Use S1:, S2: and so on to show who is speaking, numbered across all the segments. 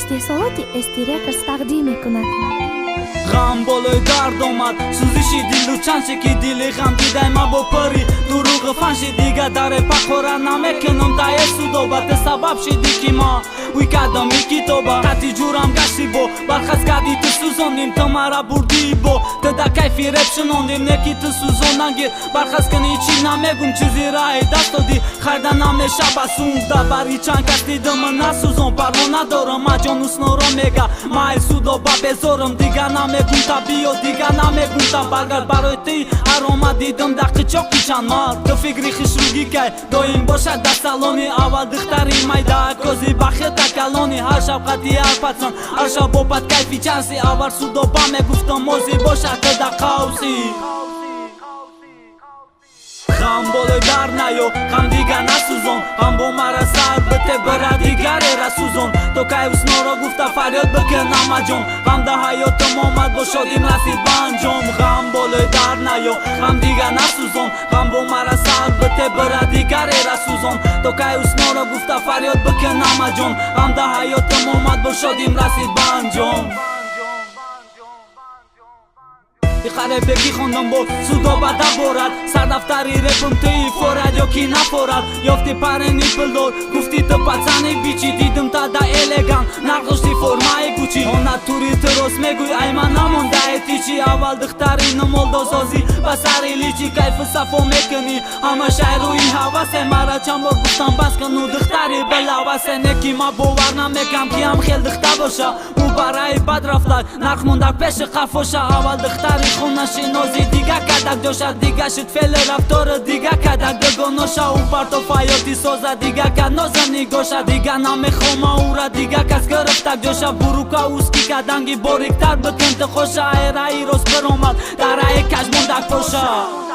S1: استحصالات استیریکرز تقدیم میکند.
S2: غم بالای درد آمد، سوزشی دل و چند شکی دل غم دیدای ما با پری دروغ فنشی دیگه داره پخورا نمیکنم دای سودابت سبب شدی که ما وی کدام یکی تو با قطی جورم گشتی با برخست کردی تو سوزاندیم تو مرا بردی با تو دا کیفی رب شناندیم نکی تو سوزاندن گیر برخست کنی چی نمیگم چیزی رای دست دادی خردن نمیشه بسونده بری چند کس دیدم نسوزان پروا ندارم مجانوس نورا میگه مای سودابا بزارم دیگه نمیگم تا بیا دیگه نمیگم تا برگرد برای تی هر آمد دیدم دقی چاقی چند مار تو فکری خشروگی که دایم باشد دستالانی اول دختری میده کازی بخیت کلانی هر شب قطعی هر پتسان هر شب بابت کیفی چنسی اول سودابا میگفتم موزی باشد که دا قوسی غم بالای در نیو غم دیگر نسوزون غم با مرا سر بته برا دیگره را سوزون تو که اسنا را گفته فریاد بکن نمجون غم ده حیاتم آمد با شادیم رسید به انجام غم بالای در نیو غم دیگر نسوزون غم با مرا سر بته برا دیگره را سوزون تو که اسنا را گفته فریاد بکن نمجون غم ده حیاتم آمد با شادیم رسید به انجام خره بگی خوندم با سودا بده بارد سر دفتری رپم توی فورد یا کی نفورد یافتی پرنی پلدار گفتی تو پتزنی بیچی دیدم تا دا الگان نقداشتی فرمای گوچی آنه توری تراس میگوی ای من نمونده تیچی اول دختری نمالدا سازی و سری لیچی کیف صفا میکنی همه شهر روی حواسه مرا چند بار گفتم بس کنو دختری بلواسه نکی ما باور نمیکم که هم خیل دخته باشه او برای بد رفته نرخ مونده پیش قفاشه اول دختری خونشی نازی دیگه کدک داشت دیگه شد فعل رفتار دیگه کدک دگاناشه او پرتو فیاتی سازه دیگه کد نازنی گاشه دیگه نمیخوام او را دیگه کس گرفتک جاشه بروکا اوسکی کدنگی باریکتر بکنت خوشه ای رای روز برامد در ای کش موندک باشه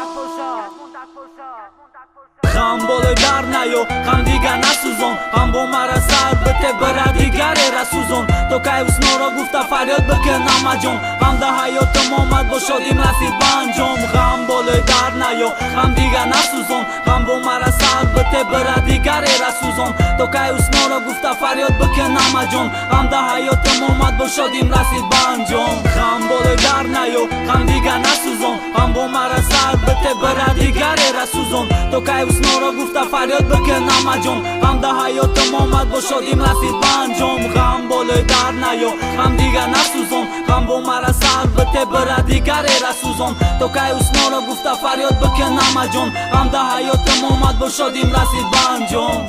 S2: غم بالای در نیو غم دیگر نسوزون غم با مرا سر بته برا دیگره را سوزون تو که اسنا را گفته فریاد بکن نمجون غم ده حیاتم آمد با شادیم رسید به انجام غم بالای در نیو غم دیگر نسوزون غم با مرا سر بته برا دیگره را سوزون تو که اسنا را گفته فریاد بکن نمجون غم ده حیاتم آمد با شادیم رسید به انجام غم بالای در نیو غم دیگر نسوزون غم با مرا سر بته برا دیگره را سوزون تو که اسنا را گفته فریاد بکن نمجون غم ده حیاتم آمد با شادیم رسید به انجام غم بالای در نیو غم دیگر نسوزون غم با مرا سر بته برا دیگره را سوزون تو که اسنا را گفته فریاد بکن نمجون غم ده حیاتم آمد با شادیم رسید به انجام